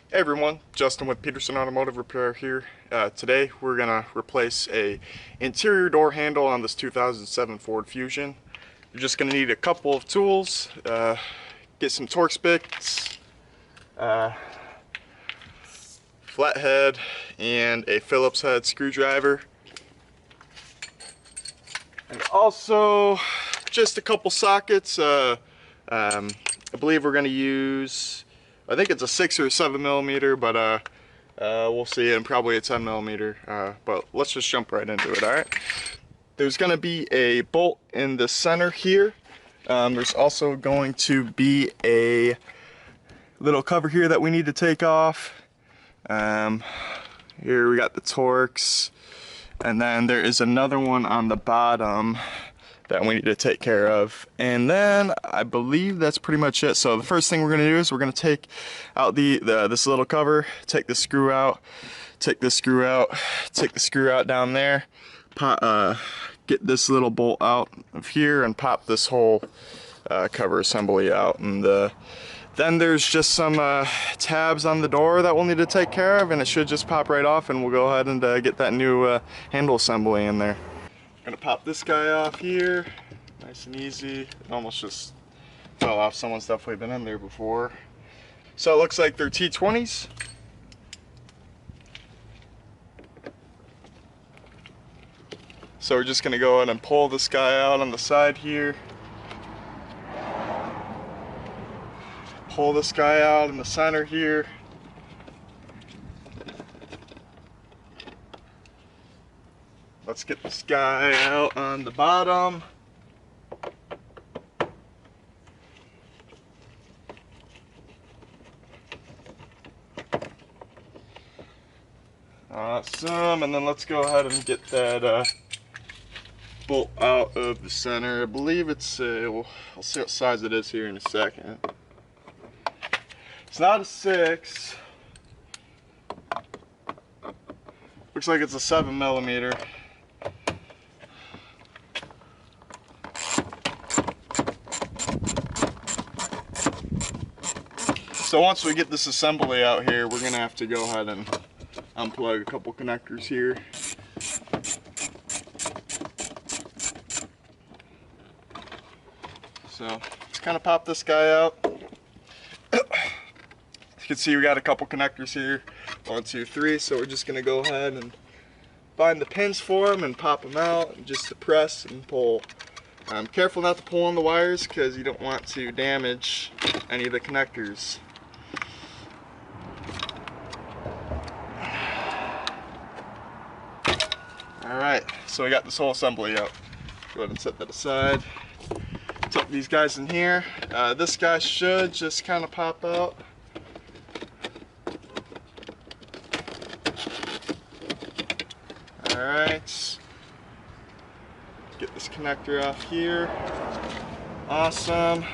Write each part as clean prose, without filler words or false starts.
Hey everyone, Justin with Peterson Automotive Repair here. Today we're going to replace a interior door handle on this 2007 Ford Fusion. You're just going to need a couple of tools, get some Torx bits, flathead, and a Phillips head screwdriver. And also just a couple sockets. I believe we're going to use, I think it's a 6 or 7 millimeter, but we'll see, and probably a 10 millimeter. But let's just jump right into it. All right. There's going to be a bolt in the center here. There's also going to be a little cover here that we need to take off. Here we got the Torx, and then there is another one on the bottom that we need to take care of, and then I believe that's pretty much it. So the first thing we're going to do is we're going to take out this little cover, take the screw out, take this screw out, take the screw out down there, get this little bolt out of here, and pop this whole cover assembly out. And then there's just some tabs on the door that we'll need to take care of, and it should just pop right off, and we'll go ahead and get that new handle assembly in there. Gonna pop this guy off here, nice and easy. It almost just fell off. Someone's definitely been in there before. So it looks like they're T20s. So we're just gonna go ahead and pull this guy out on the side here. Pull this guy out in the center here. Let's get this guy out on the bottom. Awesome, and then let's go ahead and get that bolt out of the center. I believe it's I'll see what size it is here in a second. It's not a 6. Looks like it's a 7 millimeter. So once we get this assembly out here, we're gonna have to go ahead and unplug a couple connectors here. So let's kind of pop this guy out. You can see we got a couple connectors here, 1, 2, 3. So we're just gonna go ahead and find the pins for them and pop them out, and just to press and pull. Careful not to pull on the wires, because you don't want to damage any of the connectors. Alright, so we got this whole assembly out. Go ahead and set that aside. Tuck these guys in here. This guy should just kind of pop out. Alright. Get this connector off here. Awesome.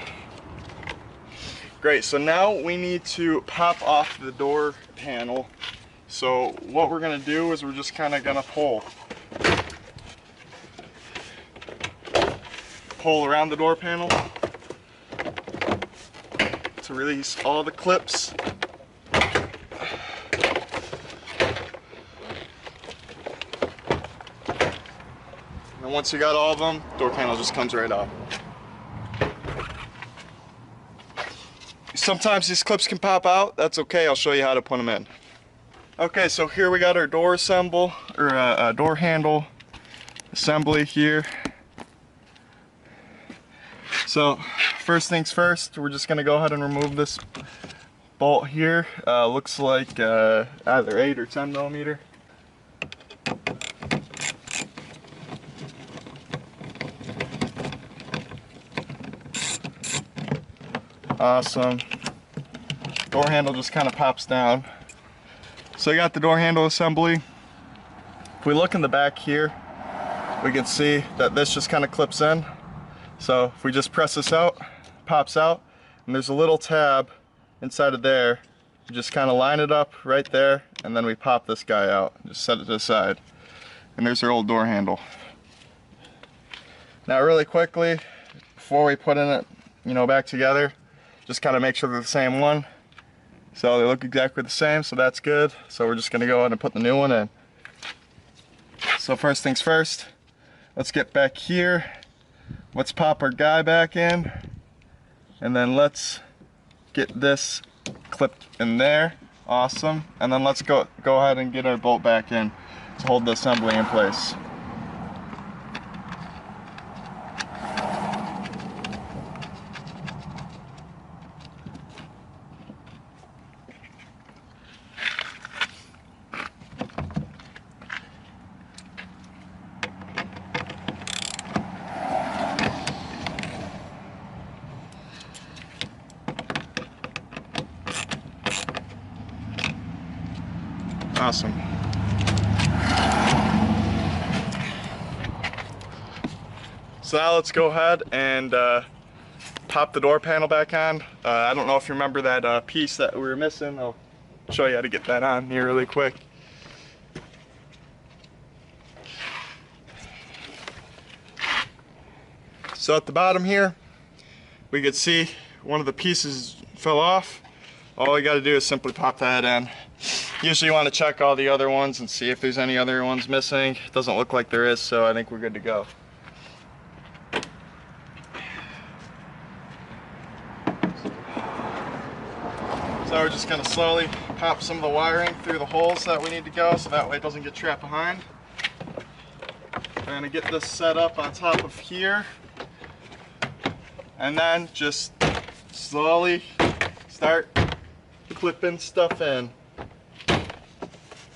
Great, so now we need to pop off the door panel. So what we're going to do is we're just kind of going to pull around the door panel to release all the clips. And once you got all of them, door panel just comes right off. Sometimes these clips can pop out. That's okay. I'll show you how to put them in. Okay, so here we got our door door handle assembly here. So first things first, we're just gonna go ahead and remove this bolt here. Looks like either 8 or 10 millimeter. Awesome. Door handle just kind of pops down. So you got the door handle assembly. If we look in the back here, we can see that this just kind of clips in. So if we just press this out, it pops out, and there's a little tab inside of there. You just kind of line it up right there, and then we pop this guy out. Just set it to the side. And there's our old door handle. Now really quickly, before we put it back together, just kind of make sure they're the same one. So they look exactly the same, so that's good. So we're just gonna go ahead and put the new one in. So first things first, let's get back here. Let's pop our guy back in, and then let's get this clipped in there. Awesome. And then let's go ahead and get our bolt back in to hold the assembly in place. Awesome. So now let's go ahead and pop the door panel back on. I don't know if you remember that piece that we were missing. I'll show you how to get that on here really quick. So at the bottom here, we could see one of the pieces fell off. All we got to do is simply pop that in. Usually you want to check all the other ones and see if there's any other ones missing. It doesn't look like there is, so I think we're good to go. So we're just going to slowly pop some of the wiring through the holes that we need to go, so that way it doesn't get trapped behind. We're going to get this set up on top of here, and then just slowly start clipping stuff in.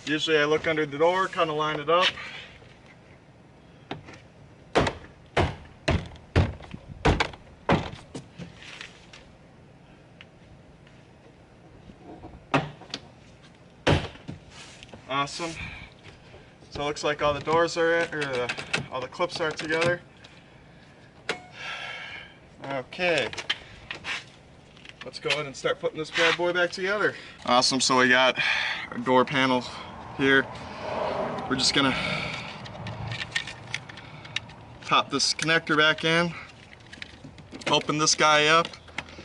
Usually I look under the door, kind of line it up. Awesome. So it looks like all the doors are in, or all the clips are together. Okay. Let's go ahead and start putting this bad boy back together. Awesome, so we got our door panel here. We're just gonna pop this connector back in, open this guy up,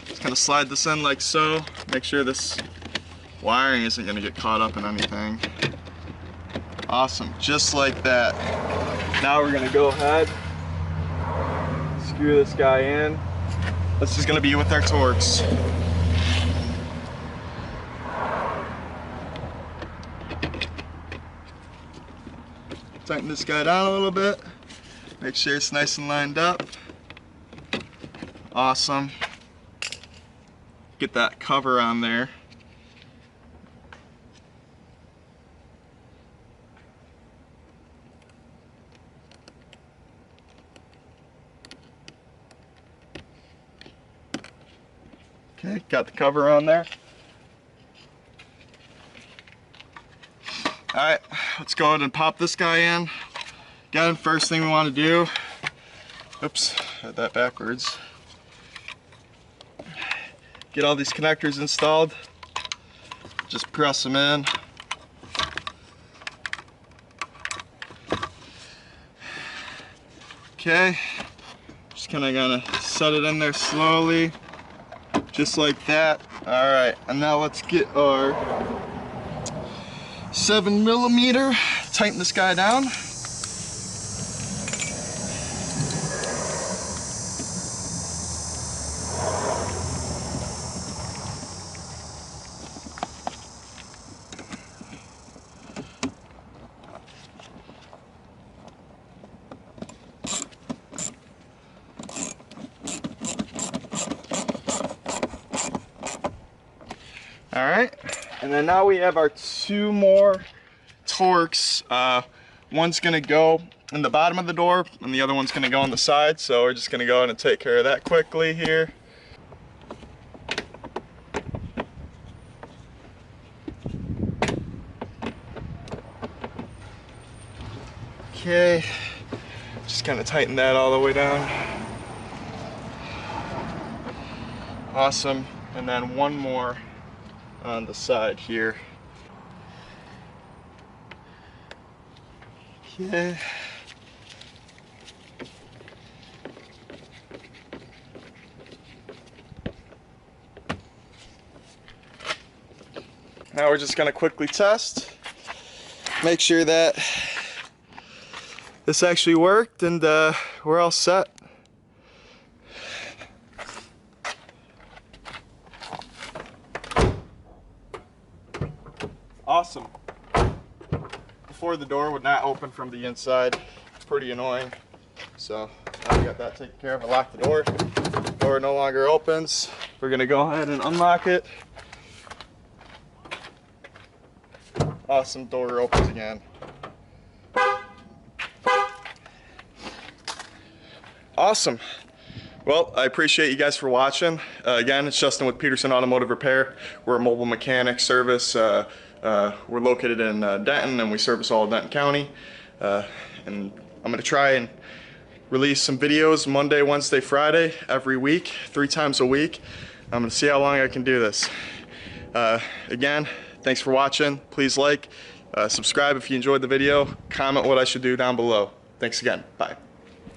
just gonna slide this in like so. Make sure this wiring isn't gonna get caught up in anything. Awesome, just like that. Now we're gonna go ahead, screw this guy in. This is gonna be with our Torx. Tighten this guy down a little bit. Make sure it's nice and lined up. Awesome. Get that cover on there. Okay, got the cover on there. Alright, let's go ahead and pop this guy in. Again, first thing we want to do, oops, had that backwards. Get all these connectors installed. Just press them in. Okay, just kind of gonna set it in there slowly. Just like that. Alright, and now let's get our 7mm, tighten this guy down. Alright, and then now we have our two more Torx. One's going to go in the bottom of the door and the other one's going to go on the side, so we're just going to go ahead and take care of that quickly here. Okay, just kind of tighten that all the way down. Awesome, and then one more on the side here. Okay. Now we're just gonna quickly test, make sure that this actually worked, and we're all set. Awesome. Before, the door would not open from the inside. It's pretty annoying. So now we got that taken care of. I locked the door. Door no longer opens. We're gonna go ahead and unlock it. Awesome, door opens again. Awesome. Well, I appreciate you guys for watching. Again, it's Justin with Peterson Automotive Repair. We're a mobile mechanic service. We're located in Denton, and we service all of Denton County. And I'm gonna try and release some videos Monday, Wednesday, Friday every week, 3 times a week. I'm gonna see how long I can do this. Again, thanks for watching. Please like, subscribe if you enjoyed the video, comment what I should do down below. Thanks again, bye.